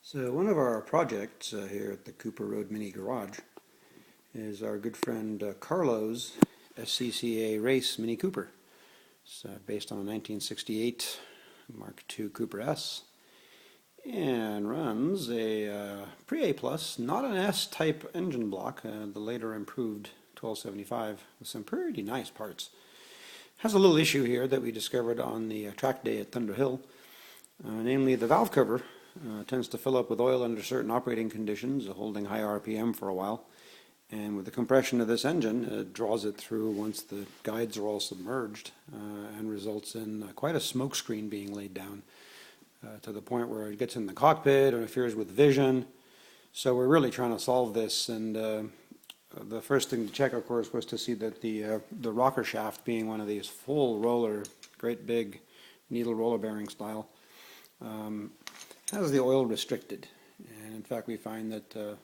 So one of our projects here at the Cooper Road Mini Garage is our good friend Carlo's SCCA Race Mini Cooper. It's based on a 1968 Mark II Cooper S and runs a pre-A+, not an S-type engine block, the later improved 1275 with some pretty nice parts. Has a little issue here that we discovered on the track day at Thunder Hill, namely the valve cover tends to fill up with oil under certain operating conditions, holding high RPM for a while. And with the compression of this engine, it draws it through once the guides are all submerged and results in quite a smoke screen being laid down to the point where it gets in the cockpit, interferes with vision. So we're really trying to solve this, and the first thing to check, of course, was to see that the rocker shaft, being one of these full roller, great big needle roller bearing style, has the oil restricted. And in fact, we find that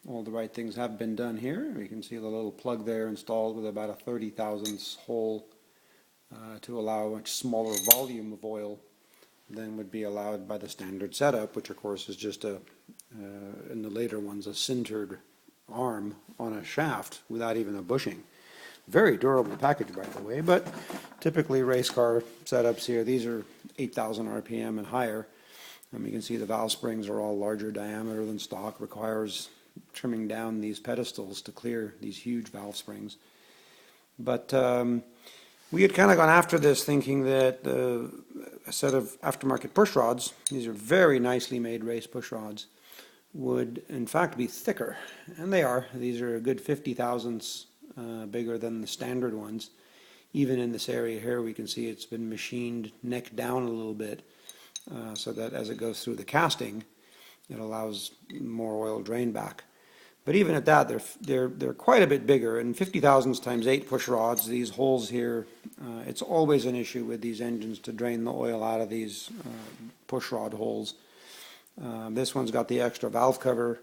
all the right things have been done here. We can see the little plug there installed with about a 30 thousandths hole to allow a much smaller volume of oil than would be allowed by the standard setup, which of course is just in the later ones, a sintered arm on a shaft without even a bushing. Very durable package, by the way, but typically race car setups here, these are 8,000 RPM and higher. And you can see the valve springs are all larger diameter than stock, requires trimming down these pedestals to clear these huge valve springs. But we had kind of gone after this thinking that a set of aftermarket push rods, these are very nicely made race push rods, would in fact be thicker. And they are. These are a good 50 thousandths bigger than the standard ones. Even in this area here, we can see it's been machined neck down a little bit. So that as it goes through the casting, it allows more oil drain back. But even at that, they're quite a bit bigger. And 50 thousandths times 8 push rods, these holes here, it's always an issue with these engines to drain the oil out of these push rod holes. This one's got the extra valve cover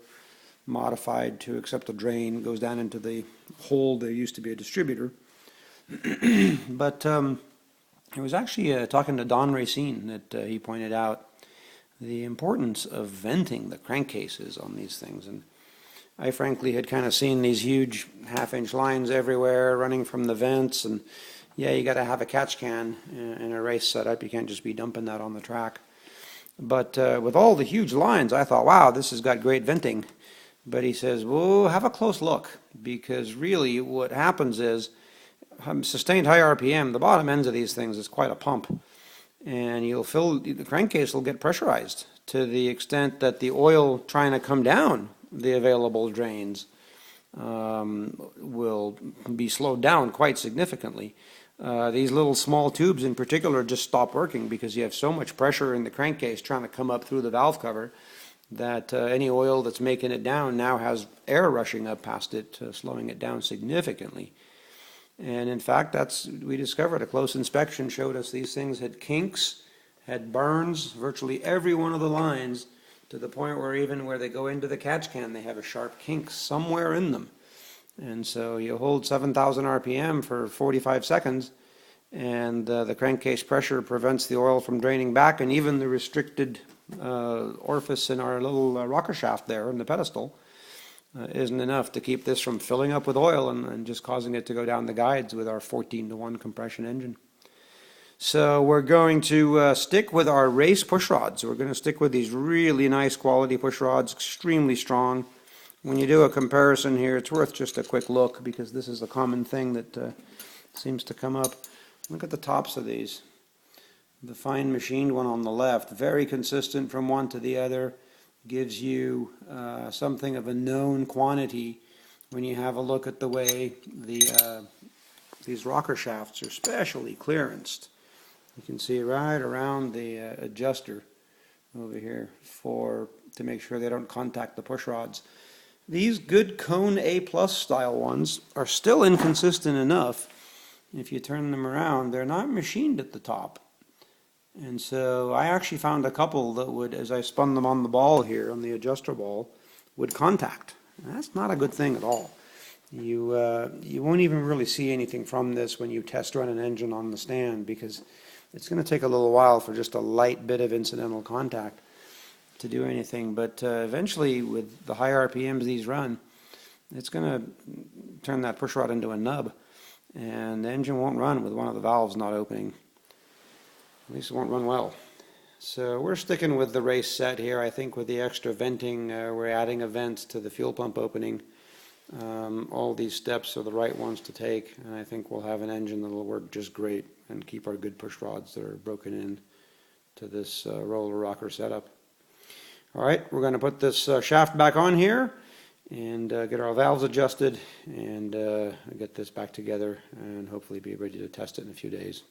modified to accept the drain, goes down into the hole. There used to be a distributor. But I was actually talking to Don Racine that he pointed out the importance of venting the crankcases on these things. And I frankly had kind of seen these huge half-inch lines everywhere running from the vents. And yeah, you got to have a catch can in a race setup. You can't just be dumping that on the track. But with all the huge lines, I thought, wow, this has got great venting. But he says, well, have a close look, because really what happens is sustained high RPM, the bottom ends of these things is quite a pump. And you'll fill, the crankcase will get pressurized to the extent that the oil trying to come down the available drains will be slowed down quite significantly. These little small tubes in particular just stop working because you have so much pressure in the crankcase trying to come up through the valve cover that any oil that's making it down now has air rushing up past it, slowing it down significantly. And in fact, we discovered a close inspection showed us these things had kinks, had burns, virtually every one of the lines, to the point where even where they go into the catch can, they have a sharp kink somewhere in them. And so you hold 7,000 RPM for 45 seconds, and the crankcase pressure prevents the oil from draining back, and even the restricted orifice in our little rocker shaft there in the pedestal isn't enough to keep this from filling up with oil and just causing it to go down the guides with our 14-to-1 compression engine. So we're going to stick with our race push rods. We're going to stick with these really nice quality push rods, extremely strong. When you do a comparison here, it's worth just a quick look, because this is a common thing that seems to come up. Look at the tops of these. The fine machined one on the left, very consistent from one to the other, gives you something of a known quantity when you have a look at the way these rocker shafts are specially clearanced. You can see right around the adjuster over here to make sure they don't contact the push rods. These good cone A+ style ones are still inconsistent enough. If you turn them around, they're not machined at the top. And so I actually found a couple that would, as I spun them on the ball here, on the adjuster ball, would contact. And that's not a good thing at all. You won't even really see anything from this when you test run an engine on the stand, because it's going to take a little while for just a light bit of incidental contact. to do anything. But eventually, with the high RPMs these run, it's going to turn that push rod into a nub, and the engine won't run with one of the valves not opening. At least it won't run well. So we're sticking with the race set here. I think with the extra venting, we're adding a vent to the fuel pump opening. All these steps are the right ones to take, and I think we'll have an engine that will work just great and keep our good push rods that are broken in to this roller rocker setup. All right, we're going to put this shaft back on here and get our valves adjusted and get this back together and hopefully be ready to test it in a few days.